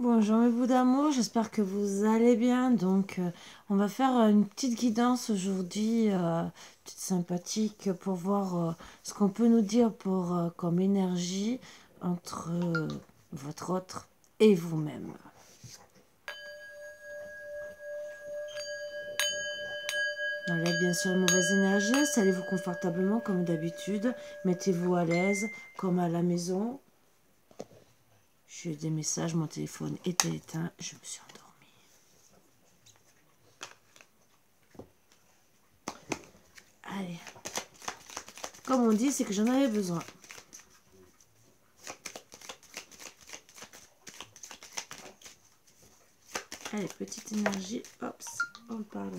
Bonjour mes bouts d'amour, j'espère que vous allez bien. Donc, on va faire une petite guidance aujourd'hui, petite sympathique, pour voir ce qu'on peut nous dire pour comme énergie entre votre autre et vous-même. Enlève bien sûr les mauvaises énergies, installez-vous confortablement comme d'habitude, mettez-vous à l'aise comme à la maison. J'ai eu des messages, mon téléphone était éteint, je me suis endormie. Allez, comme on dit, c'est que j'en avais besoin. Allez, petite énergie, hop, on parle.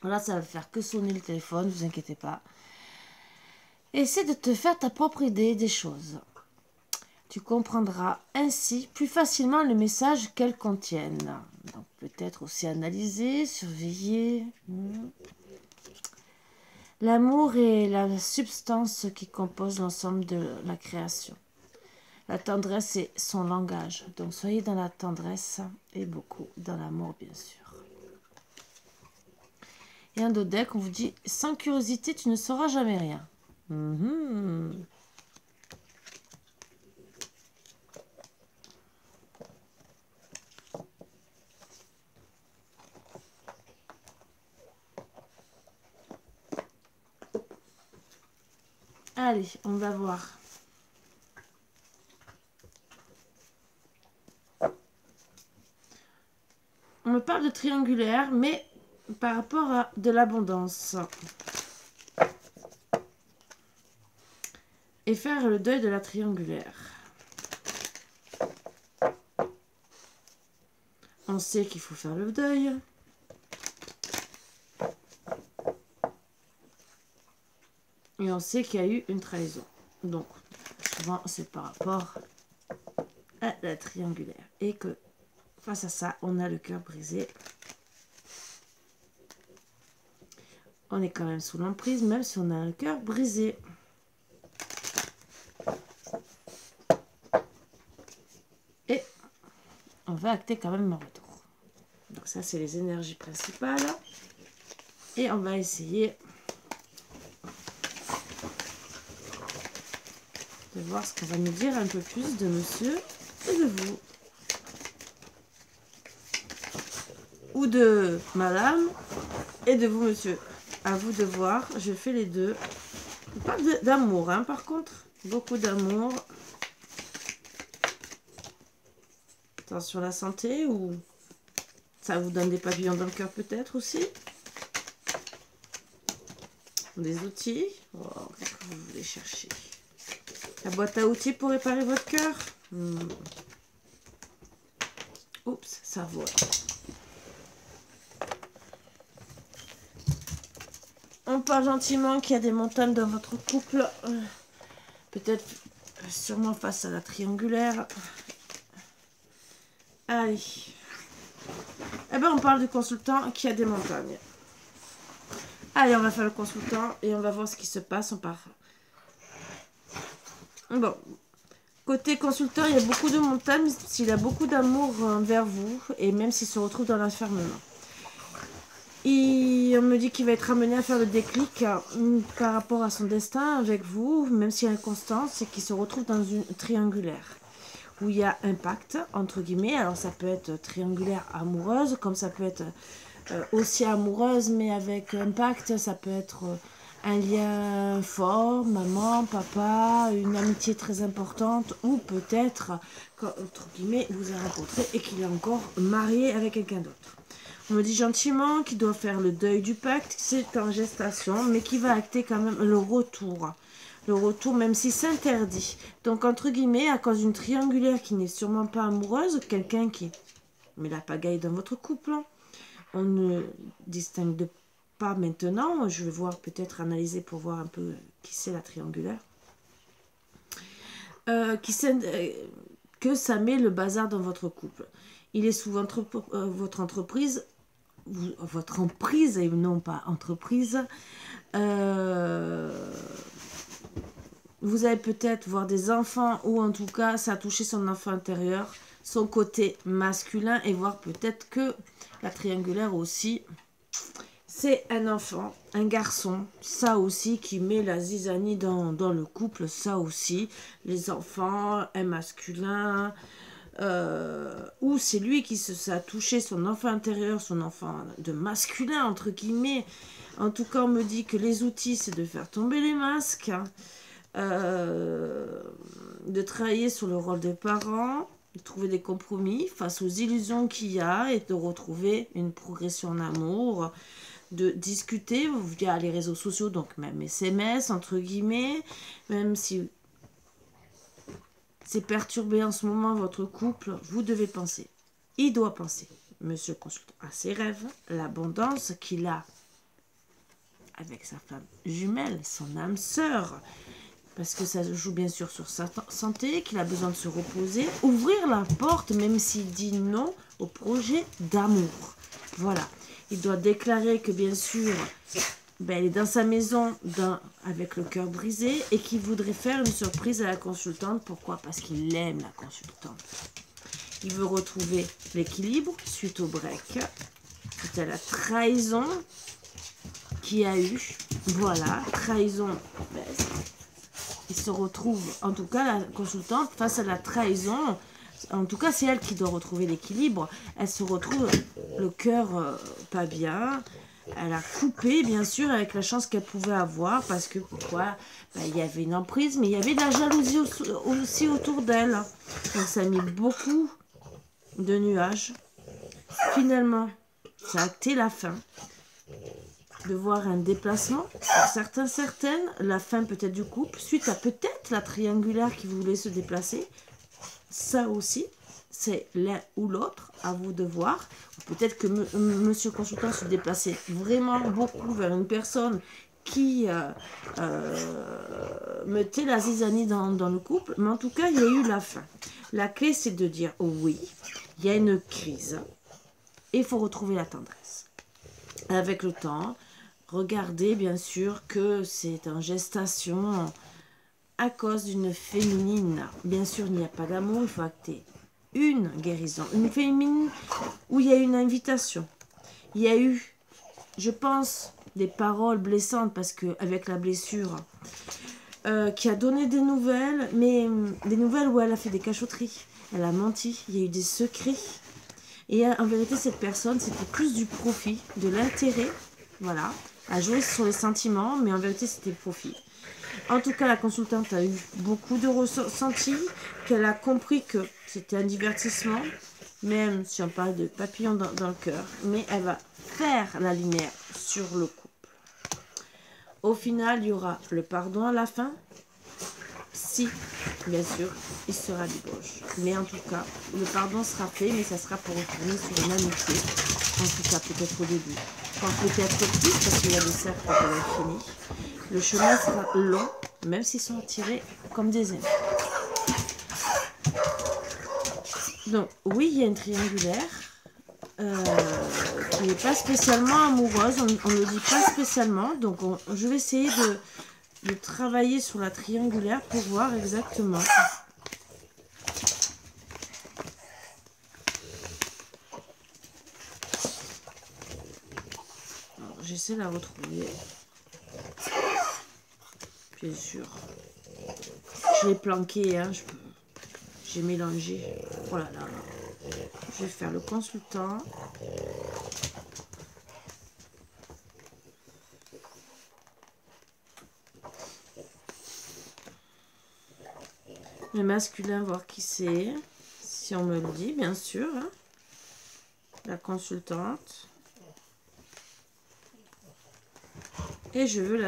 Là, ça va faire que sonner le téléphone, ne vous inquiétez pas. Essaie de te faire ta propre idée des choses. Tu comprendras ainsi plus facilement le message qu'elles contiennent. Donc peut-être aussi analyser, surveiller. L'amour est la substance qui compose l'ensemble de la création. La tendresse est son langage. Donc soyez dans la tendresse et beaucoup dans l'amour, bien sûr. Et un autre deck, on vous dit, sans curiosité, tu ne sauras jamais rien. Allez, on va voir. On me parle de triangulaire, mais par rapport à de l'abondance. Et faire le deuil de la triangulaire. On sait qu'il faut faire le deuil. Et on sait qu'il y a eu une trahison. Donc, souvent, c'est par rapport à la triangulaire. Et que, face à ça, on a le cœur brisé. On est quand même sous l'emprise, même si on a le cœur brisé. Et on va acter quand même un retour. Donc ça, c'est les énergies principales. Et on va essayer de voir ce qu'on va nous dire un peu plus de monsieur et de vous. Ou de madame et de vous, monsieur. À vous de voir, je fais les deux. Pas d'amour, hein, par contre. Beaucoup d'amour. Attention à la santé, ou ça vous donne des papillons dans le cœur peut-être aussi. Des outils. Oh, qu'est-ce que vous voulez chercher? La boîte à outils pour réparer votre cœur. Oups, ça vole. On parle gentiment qu'il y a des montagnes dans votre couple. Peut-être sûrement face à la triangulaire. Allez. Eh bien, on parle du consultant qui a des montagnes. Allez, on va faire le consultant et on va voir ce qui se passe. On part. Bon. Côté consultant, il y a beaucoup de montagnes, s'il a beaucoup d'amour envers vous, et même s'il se retrouve dans l'enfermement. On me dit qu'il va être amené à faire le déclic par rapport à son destin avec vous, même s'il y a inconstance, et qu'il se retrouve dans une triangulaire, où il y a un pacte, entre guillemets. Alors ça peut être triangulaire amoureuse, comme ça peut être aussi amoureuse, mais avec un pacte, ça peut être un lien fort, maman, papa, une amitié très importante, ou peut-être, entre guillemets, il vous a rencontré et qu'il est encore marié avec quelqu'un d'autre. On me dit gentiment qu'il doit faire le deuil du pacte, c'est en gestation, mais qu'il va acter quand même le retour. Le retour, même si c'est interdit. Donc, entre guillemets, à cause d'une triangulaire qui n'est sûrement pas amoureuse, quelqu'un qui met la pagaille dans votre couple, on ne distingue pas maintenant. Je vais voir, peut-être analyser pour voir un peu qui c'est la triangulaire. Que ça met le bazar dans votre couple. Il est sous votre entreprise, votre emprise et non pas entreprise. Vous allez peut-être voir des enfants, ou en tout cas ça a touché son enfant intérieur, son côté masculin et voir peut-être que la triangulaire aussi, c'est un enfant, un garçon, ça aussi qui met la zizanie dans le couple, ça aussi, les enfants, un masculin, ou c'est lui qui a touché son enfant intérieur, son enfant de masculin, entre guillemets. En tout cas, on me dit que les outils, c'est de faire tomber les masques, de travailler sur le rôle des parents, de trouver des compromis face aux illusions qu'il y a et de retrouver une progression en amour, de discuter via les réseaux sociaux, donc même SMS, entre guillemets, même si c'est perturbé en ce moment votre couple, vous devez penser, il doit penser, monsieur le consultant, à ses rêves, l'abondance qu'il a avec sa femme jumelle, son âme sœur, parce que ça joue bien sûr sur sa santé, qu'il a besoin de se reposer, ouvrir la porte, même s'il dit non au projet d'amour. Voilà, il doit déclarer que bien sûr, il est dans sa maison avec le cœur brisé et qu'il voudrait faire une surprise à la consultante. Pourquoi? Parce qu'il aime la consultante. Il veut retrouver l'équilibre suite au break, suite à la trahison qu'il y a eu. Voilà, trahison. Il se retrouve, en tout cas, la consultante, face à la trahison. En tout cas, c'est elle qui doit retrouver l'équilibre. Elle se retrouve le cœur pas bien. Elle a coupé, bien sûr, avec la chance qu'elle pouvait avoir. Parce que, pourquoi? Il y avait une emprise, mais il y avait de la jalousie aussi autour d'elle. Donc, ça a mis beaucoup de nuages. Finalement, ça a acté la fin. De voir un déplacement, pour certaines, la fin peut-être du couple, suite à peut-être la triangulaire qui voulait se déplacer. Ça aussi, c'est l'un ou l'autre, à vous de voir. Peut-être que monsieur le consultant se déplaçait vraiment beaucoup vers une personne qui mettait la zizanie dans le couple. Mais en tout cas, il y a eu la fin. La clé, c'est de dire oui, il y a une crise et il faut retrouver la tendresse. Avec le temps, regardez bien sûr que c'est en gestation à cause d'une féminine. Bien sûr, il n'y a pas d'amour, il faut acter une guérison. Une féminine où il y a une invitation. Il y a eu, je pense, des paroles blessantes parce qu'avec la blessure, qui a donné des nouvelles, mais des nouvelles où elle a fait des cachotteries. Elle a menti, il y a eu des secrets. Et en vérité, cette personne, c'était plus du profit, de l'intérêt, voilà, à jouer sur les sentiments, mais en vérité, c'était le profit. En tout cas, la consultante a eu beaucoup de ressentis, qu'elle a compris que c'était un divertissement, même si on parle de papillon dans le cœur, mais elle va faire la lumière sur le couple. Au final, il y aura le pardon à la fin, si, bien sûr, il sera débauche. Mais en tout cas, le pardon sera fait, mais ça sera pour retourner sur une amitié. En tout cas, peut-être au début. Enfin, peut-être plus, parce qu'il y a des cercles à l'infini. Le chemin sera long, même s'ils sont tirés comme des aimants. Donc, oui, il y a une triangulaire qui n'est pas spécialement amoureuse. On ne le dit pas spécialement. Donc, je vais essayer de travailler sur la triangulaire pour voir exactement. J'essaie de la retrouver. Bien sûr. Je l'ai planqué, hein. J'ai mélangé. Oh là là. Je vais faire le consultant. Le masculin, voir qui c'est. Si on me le dit, bien sûr. Hein. La consultante. Et je veux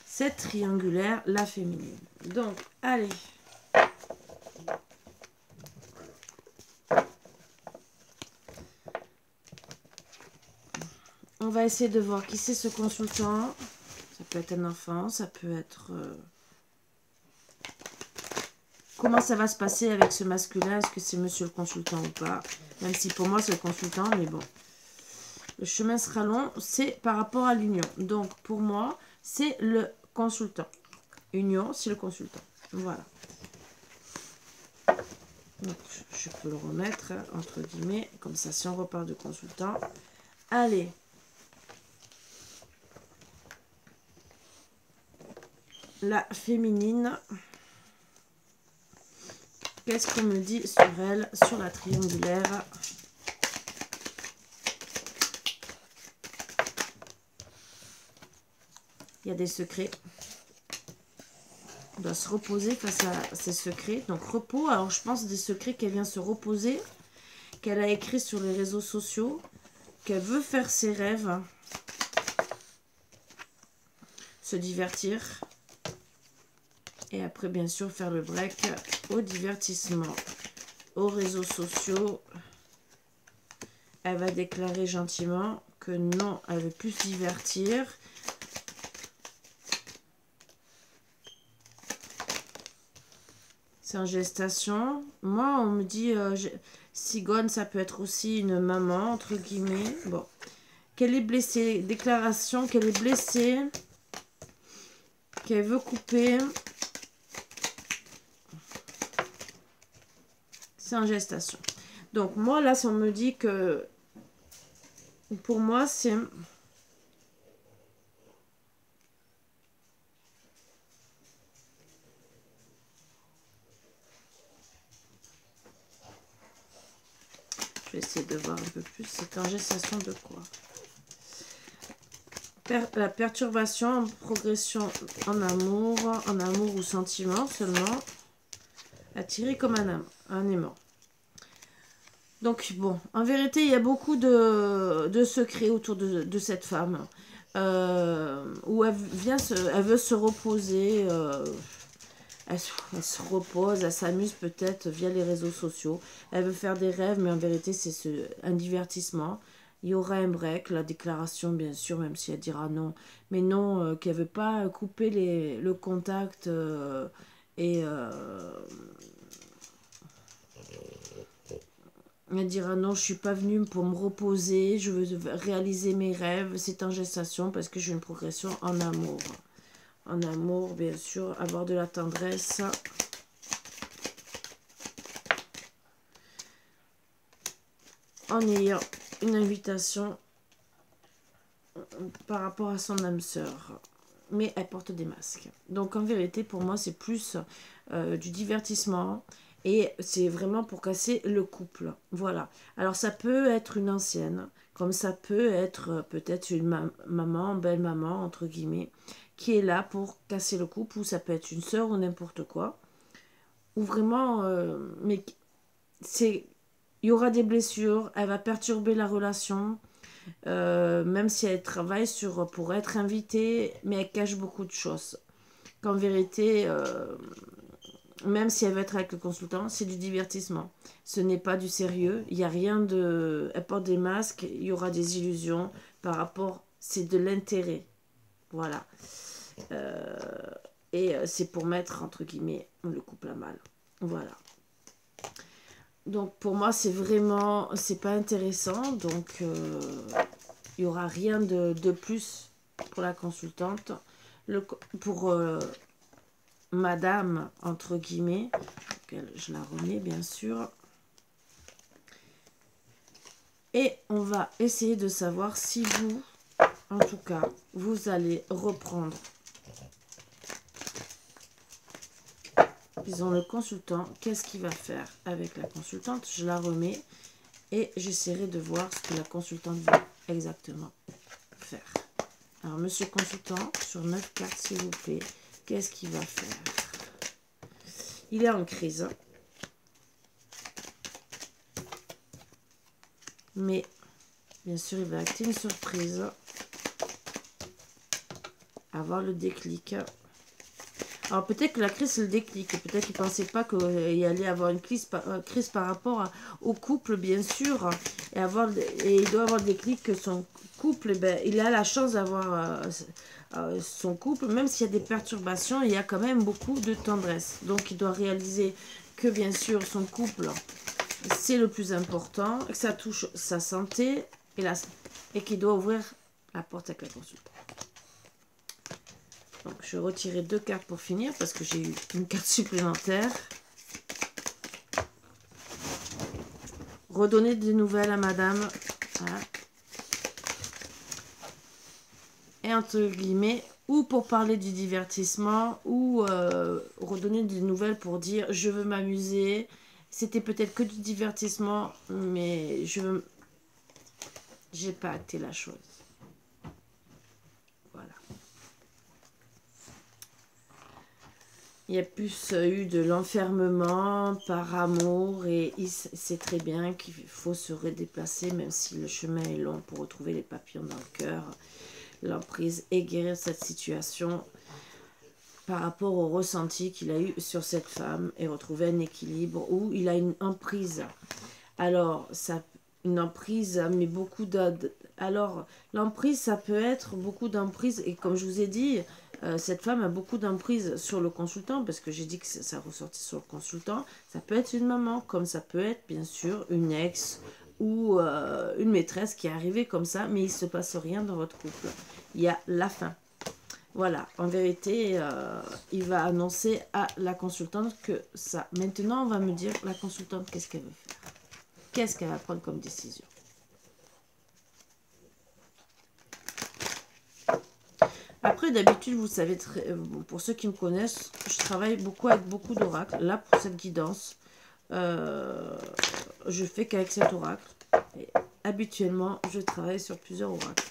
cette triangulaire, la féminine. Donc, allez. On va essayer de voir qui c'est ce consultant. Ça peut être un enfant, ça peut être... Comment ça va se passer avec ce masculin? Est-ce que c'est monsieur le consultant ou pas? Même si pour moi c'est le consultant, mais bon. Le chemin sera long, c'est par rapport à l'union. Donc, pour moi, c'est le consultant. Union, c'est le consultant. Voilà. Donc, je peux le remettre, entre guillemets, comme ça, si on repart de consultant. Allez. La féminine. Qu'est-ce qu'on me dit sur elle, sur la triangulaire? Il y a des secrets. On doit se reposer face à ces secrets. Donc, repos. Alors, je pense des secrets qu'elle vient se reposer, qu'elle a écrit sur les réseaux sociaux, qu'elle veut faire ses rêves, se divertir. Et après, bien sûr, faire le break au divertissement, aux réseaux sociaux. Elle va déclarer gentiment que non, elle veut plus se divertir. C'est en gestation. Moi, on me dit, cigogne, ça peut être aussi une maman, entre guillemets. Bon. Qu'elle est blessée. Déclaration qu'elle est blessée. Qu'elle veut couper. C'est en gestation. Donc, moi, là, si on me dit que... Pour moi, c'est... Je vais essayer de voir un peu plus. C'est en gestation de quoi? La perturbation en progression en amour ou sentiment seulement. Attiré comme un aimant. Donc, bon, en vérité, il y a beaucoup de secrets autour de cette femme. Où elle veut se reposer. Elle se repose, elle s'amuse peut-être via les réseaux sociaux. Elle veut faire des rêves, mais en vérité, c'est un divertissement. Il y aura un break, la déclaration, bien sûr, même si elle dira non. Mais non, qu'elle ne veut pas couper le contact et... Elle dira non, je suis pas venue pour me reposer, je veux réaliser mes rêves, c'est en gestation parce que j'ai une progression en amour. En amour, bien sûr, avoir de la tendresse. En ayant une invitation par rapport à son âme sœur. Mais elle porte des masques. Donc en vérité, pour moi, c'est plus du divertissement. Et c'est vraiment pour casser le couple. Voilà. Alors, ça peut être une ancienne, comme ça peut être peut-être une maman, belle-maman, entre guillemets, qui est là pour casser le couple, ou ça peut être une sœur ou n'importe quoi. Ou vraiment, mais il y aura des blessures, elle va perturber la relation, même si elle travaille pour être invitée, mais elle cache beaucoup de choses. Qu'en vérité... même si elle veut être avec le consultant, c'est du divertissement. Ce n'est pas du sérieux. Il n'y a rien de... Elle porte des masques, il y aura des illusions par rapport... C'est de l'intérêt. Voilà. C'est pour mettre, entre guillemets, le couple à mal. Voilà. Donc, pour moi, c'est vraiment... C'est pas intéressant. Donc, il n'y aura rien de plus pour la consultante. Pour... Madame, entre guillemets, je la remets bien sûr. Et on va essayer de savoir si vous, en tout cas, vous allez reprendre, disons, le consultant. Qu'est-ce qu'il va faire avec la consultante? Je la remets et j'essaierai de voir ce que la consultante veut exactement faire. Alors, monsieur consultant, sur 9 cartes, s'il vous plaît. Qu'est-ce qu'il va faire? Il est en crise. Mais, bien sûr, il va acter une surprise. Avoir le déclic. Alors, peut-être que la crise, c'est le déclic. Peut-être qu'il ne pensait pas qu'il allait avoir une crise par rapport au couple, bien sûr. Et il doit avoir le déclic que son couple, il a la chance d'avoir... son couple, même s'il y a des perturbations, il y a quand même beaucoup de tendresse. Donc, il doit réaliser que, bien sûr, son couple, c'est le plus important, que ça touche sa santé et qu'il doit ouvrir la porte avec la consultante. Donc, je vais retirer 2 cartes pour finir parce que j'ai eu une carte supplémentaire. redonner des nouvelles à madame. Voilà. Et entre guillemets, ou pour parler du divertissement, ou redonner des nouvelles pour dire je veux m'amuser. C'était peut-être que du divertissement, mais j'ai pas acté la chose. Voilà. Il y a plus eu de l'enfermement par amour et il sait très bien qu'il faut se redéplacer même si le chemin est long pour retrouver les papillons dans le cœur, l'emprise et guérir cette situation par rapport au ressenti qu'il a eu sur cette femme et retrouver un équilibre où il a une emprise. Alors, une emprise, mais beaucoup de... Alors, l'emprise, ça peut être beaucoup d'emprise. Et comme je vous ai dit, cette femme a beaucoup d'emprise sur le consultant, parce que j'ai dit que ça ressortit sur le consultant. Ça peut être une maman, comme ça peut être, bien sûr, une ex ou une maîtresse qui est arrivée comme ça, mais il ne se passe rien dans votre couple. Il y a la fin. Voilà, en vérité, il va annoncer à la consultante que ça. Maintenant, on va me dire, la consultante, qu'est-ce qu'elle veut faire? Qu'est-ce qu'elle va prendre comme décision? Après, d'habitude, vous savez, pour ceux qui me connaissent, je travaille beaucoup avec beaucoup d'oracles. Là, pour cette guidance, je fais qu'avec cet oracle. Et habituellement, je travaille sur plusieurs oracles.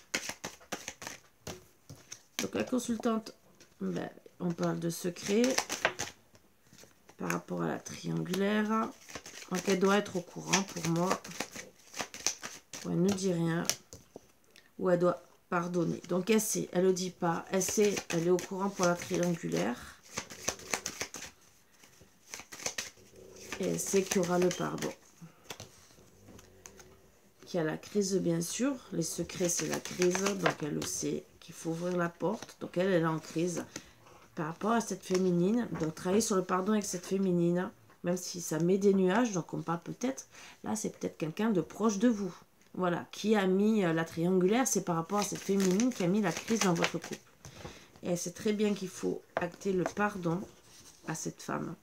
Donc la consultante, ben, on parle de secret par rapport à la triangulaire. Donc elle doit être au courant pour moi. Ou elle ne dit rien. Ou elle doit pardonner. Donc elle sait, elle ne le dit pas. Elle sait, elle est au courant pour la triangulaire. Et elle sait qu'il y aura le pardon. Qu'il y a la crise bien sûr. Les secrets c'est la crise. Donc elle le sait. Il faut ouvrir la porte. Donc elle est en crise par rapport à cette féminine. Donc travailler sur le pardon avec cette féminine, même si ça met des nuages. Donc on parle peut-être, là c'est peut-être quelqu'un de proche de vous. Voilà, qui a mis la triangulaire, c'est par rapport à cette féminine qui a mis la crise dans votre couple. Et elle sait très bien qu'il faut acter le pardon à cette femme.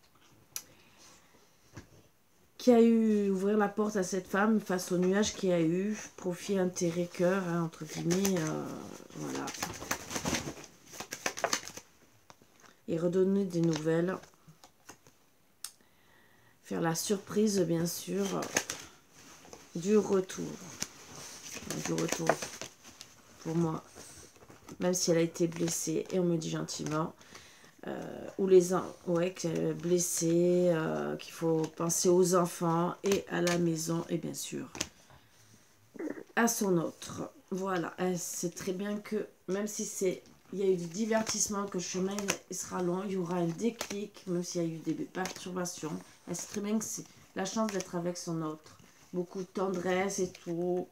Qui a eu, ouvrir la porte à cette femme face au nuage qu'il y a eu, profit, intérêt, cœur, hein, entre guillemets, voilà. Et redonner des nouvelles. Faire la surprise, bien sûr, du retour. Du retour, pour moi, même si elle a été blessée, et on me dit gentiment, ou les uns, ouais, blessés, qu'il faut penser aux enfants et à la maison et bien sûr à son autre. Voilà, elle sait très bien que même si il y a eu du divertissement, que le chemin il sera long, il y aura un déclic, même s'il y a eu des perturbations. Elle sait très bien que c'est la chance d'être avec son autre. Beaucoup de tendresse et tout.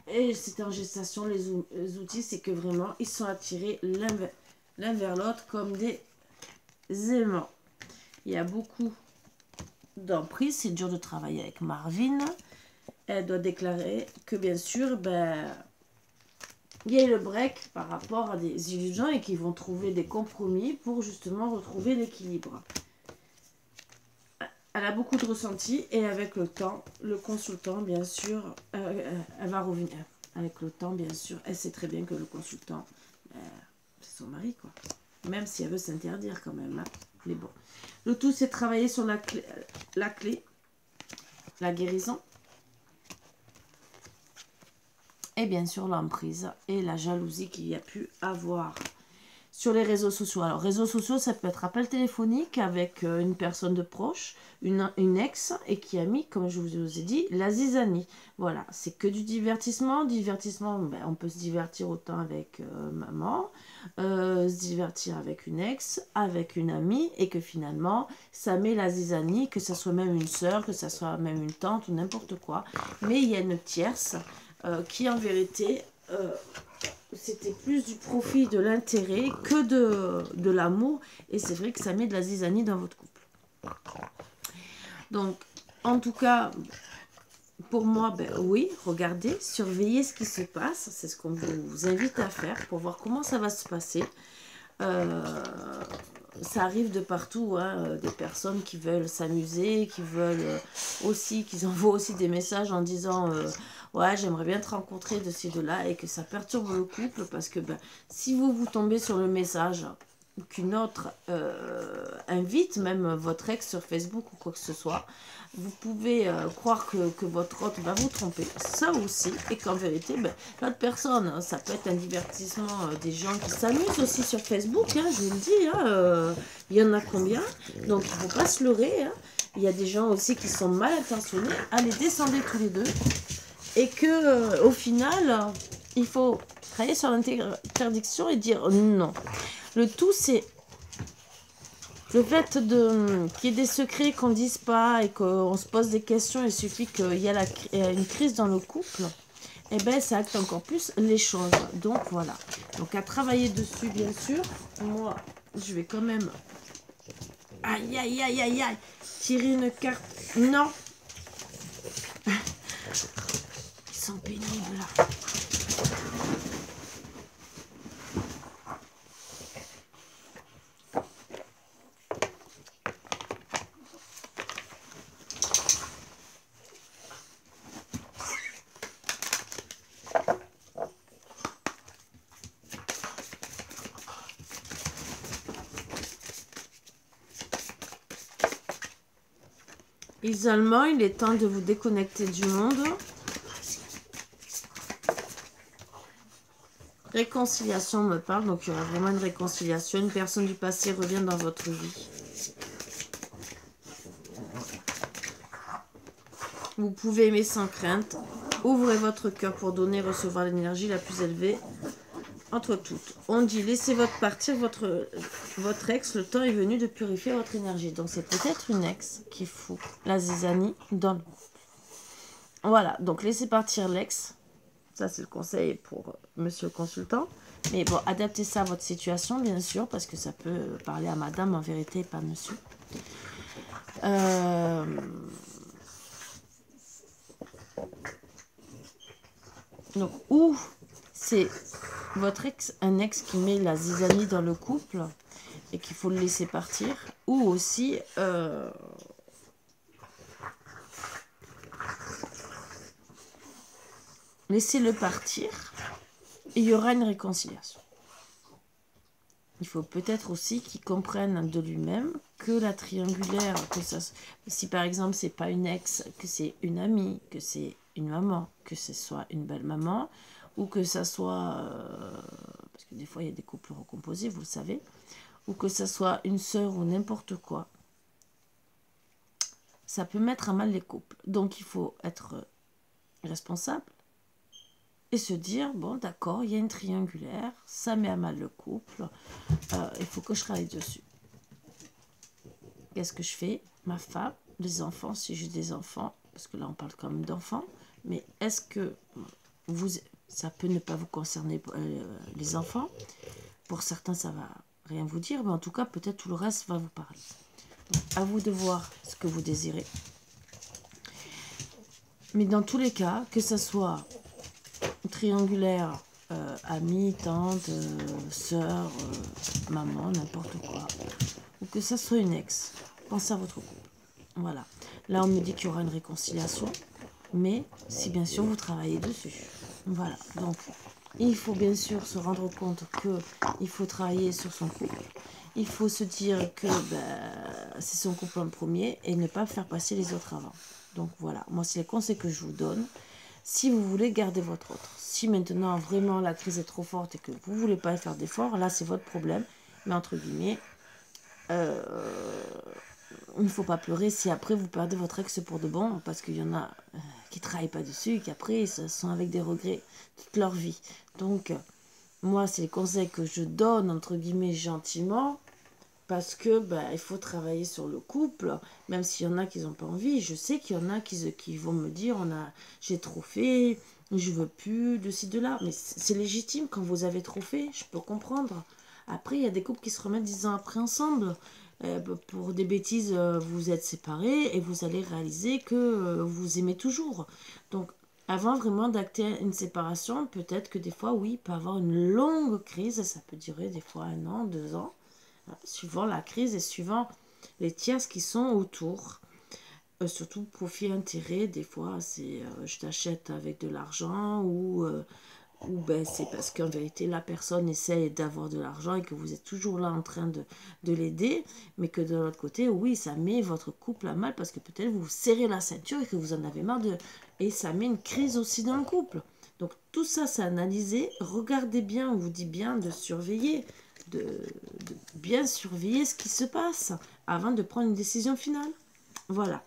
Et c'est en gestation, les outils, c'est que vraiment, ils sont attirés l'un vers l'autre comme des aimants. Il y a beaucoup d'emprise. C'est dur de travailler avec Marvin. Elle doit déclarer que bien sûr, ben, il y a le break par rapport à des illusions et qu'ils vont trouver des compromis pour justement retrouver l'équilibre. Elle a beaucoup de ressentis et avec le temps, le consultant, bien sûr, elle va revenir. Avec le temps, bien sûr, elle sait très bien que le consultant, c'est son mari, quoi. Même si elle veut s'interdire quand même. Hein. Mais bon. Le tout, c'est de travailler sur la clé, la guérison. Et bien sûr, l'emprise et la jalousie qu'il y a pu avoir sur les réseaux sociaux. Alors, réseaux sociaux, ça peut être appel téléphonique avec une personne de proche, une ex, et qui a mis, comme je vous ai dit, la zizanie. Voilà, c'est que du divertissement. Divertissement, ben, on peut se divertir autant avec maman, se divertir avec une ex, avec une amie, et que finalement, ça met la zizanie, que ça soit même une sœur, que ça soit même une tante, ou n'importe quoi. Mais il y a une tierce qui, en vérité... c'était plus du profit, de l'intérêt que de l'amour. Et c'est vrai que ça met de la zizanie dans votre couple. Donc, en tout cas, pour moi, ben oui, regardez, surveillez ce qui se passe. C'est ce qu'on vous invite à faire pour voir comment ça va se passer. ça arrive de partout, hein, des personnes qui veulent s'amuser, qui veulent aussi, qui envoient aussi des messages en disant ouais, j'aimerais bien te rencontrer de ci, de là, et que ça perturbe le couple parce que ben, si vous tombez sur le message qu'une autre invite, même votre ex sur Facebook ou quoi que ce soit, vous pouvez croire que votre autre va vous tromper, ça aussi, et qu'en vérité, ben, l'autre personne, hein, ça peut être un divertissement des gens qui s'amusent aussi sur Facebook, hein, je vous le dis, hein, il y en a combien, donc il ne faut pas se leurrer, hein. Il y a des gens aussi qui sont mal intentionnés, allez, descendez tous les deux, et que au final, il faut travailler sur l'interdiction et dire non. Le tout, c'est le fait qu'il y ait des secrets qu'on ne dise pas et qu'on se pose des questions. Il suffit qu'il y ait une crise dans le couple, et ben ça acte encore plus les choses. Donc voilà. Donc à travailler dessus, bien sûr. Moi, je vais quand même... Aïe, aïe, aïe, aïe, aïe. Tirer une carte. Non. Ils sont pénibles là. Isolement, il est temps de vous déconnecter du monde. Réconciliation me parle, donc il y aura vraiment une réconciliation. Une personne du passé revient dans votre vie. Vous pouvez aimer sans crainte. Ouvrez votre cœur pour donner et recevoir l'énergie la plus élevée entre toutes. On dit laissez partir votre ex, le temps est venu de purifier votre énergie. Donc c'est peut-être une ex qui fout la zizanie dans le... Voilà, donc laissez partir l'ex. Ça c'est le conseil pour monsieur le consultant. Mais bon, adaptez ça à votre situation, bien sûr, parce que ça peut parler à madame en vérité, pas monsieur. Donc, ou c'est votre ex, un ex qui met la zizanie dans le couple et qu'il faut le laisser partir, ou aussi laissez-le partir et il y aura une réconciliation. Il faut peut-être aussi qu'il comprenne de lui-même que la triangulaire, que ça, si par exemple c'est pas une ex, que c'est une amie, que c'est une maman, que ce soit une belle maman, ou que ça soit, parce que des fois il y a des couples recomposés, vous le savez, ou que ça soit une sœur ou n'importe quoi, ça peut mettre à mal les couples. Donc il faut être responsable et se dire, bon d'accord, il y a une triangulaire, ça met à mal le couple, il faut que je travaille dessus. Qu'est-ce que je fais? Ma femme, les enfants, si j'ai des enfants, parce que là on parle quand même d'enfants, mais est-ce que ça peut ne pas vous concerner les enfants? Pour certains ça va rien vous dire, mais en tout cas peut-être tout le reste va vous parler. Donc, à vous de voir ce que vous désirez. Mais dans tous les cas, que ce soit triangulaire, amie, tante, sœur, maman, n'importe quoi, ou que ça soit une ex, pensez à votre couple. Voilà. Là, on me dit qu'il y aura une réconciliation, mais si bien sûr vous travaillez dessus. Voilà. Donc, il faut bien sûr se rendre compte qu'il faut travailler sur son couple. Il faut se dire que c'est son couple en premier et ne pas faire passer les autres avant. Donc voilà, moi c'est les conseils que je vous donne. Si vous voulez garder votre autre, si maintenant vraiment la crise est trop forte et que vous ne voulez pas faire d'efforts, là c'est votre problème. Mais entre guillemets, il ne faut pas pleurer si après vous perdez votre ex pour de bon, parce qu'il y en a qui ne travaillent pas dessus et qui après ils sont avec des regrets toute leur vie. Donc moi c'est les conseils que je donne entre guillemets gentiment, parce que il faut travailler sur le couple, même s'il y en a qui n'ont pas envie. Je sais qu'il y en a qui vont me dire j'ai trop fait, je veux plus de ci de là, mais c'est légitime quand vous avez trop fait, je peux comprendre. Après il y a des couples qui se remettent 10 ans après ensemble, pour des bêtises vous êtes séparés et vous allez réaliser que vous aimez toujours. Donc avant vraiment d'acter une séparation, peut-être que des fois oui, il peut y avoir une longue crise, ça peut durer des fois 1 an, 2 ans. suivant la crise et suivant les tierces qui sont autour. Surtout profit intérêt, des fois c'est je t'achète avec de l'argent ou ben, c'est parce qu'en vérité la personne essaie d'avoir de l'argent et que vous êtes toujours là en train de l'aider, mais que de l'autre côté, oui, ça met votre couple à mal parce que peut-être vous serrez la ceinture et que vous en avez marre et ça met une crise aussi dans le couple. Donc tout ça, c'est analysé. Regardez bien, on vous dit bien de surveiller, de bien surveiller ce qui se passe avant de prendre une décision finale. Voilà.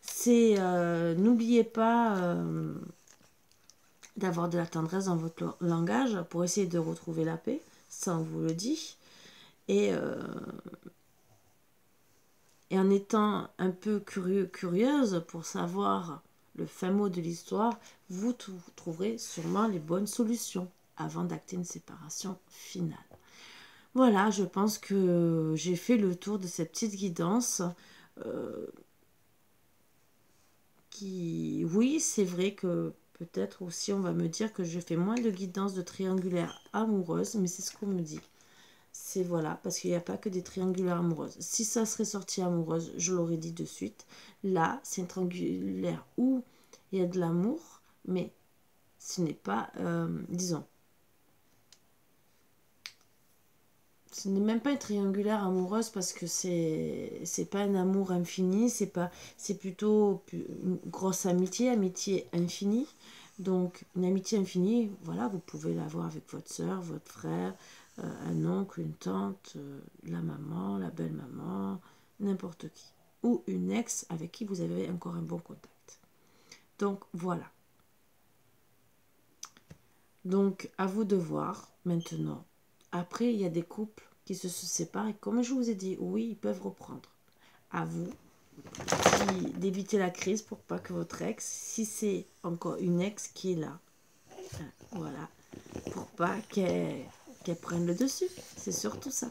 C'est n'oubliez pas d'avoir de la tendresse dans votre langage pour essayer de retrouver la paix, ça on vous le dit. Et en étant un peu curieuse pour savoir le fin mot de l'histoire, vous trouverez sûrement les bonnes solutions avant d'acter une séparation finale. Voilà, je pense que j'ai fait le tour de cette petite guidance qui, oui, c'est vrai que peut-être aussi on va me dire que je fais moins de guidance de triangulaire amoureuse, mais c'est ce qu'on me dit. C'est voilà, parce qu'il n'y a pas que des triangulaires amoureuses. Si ça serait sorti amoureuse, je l'aurais dit de suite. Là, c'est une triangulaire où il y a de l'amour, mais ce n'est pas, disons, ce n'est même pas une triangulaire amoureuse parce que c'est pas un amour infini, c'est plutôt une grosse amitié infinie. Donc une amitié infinie, voilà, vous pouvez l'avoir avec votre soeur, votre frère, un oncle, une tante, la maman, la belle-maman, n'importe qui. Ou une ex avec qui vous avez encore un bon contact. Donc voilà. Donc à vous de voir maintenant. Après, il y a des couples qui se séparent et comme je vous ai dit, oui, ils peuvent reprendre. À vous d'éviter la crise pour pas que votre ex, si c'est encore une ex qui est là, voilà, pour pas qu'elle prenne le dessus. C'est surtout ça.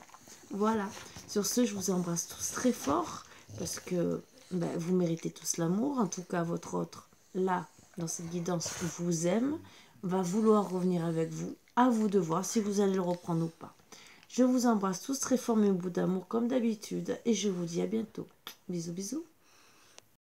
Voilà. Sur ce, je vous embrasse tous très fort parce que ben, vous méritez tous l'amour. En tout cas, votre autre, là, dans cette guidance, vous aime, va vouloir revenir avec vous. À vous de voir si vous allez le reprendre ou pas. Je vous embrasse tous très fort, mes bouts d'amour comme d'habitude et je vous dis à bientôt. Bisous, bisous.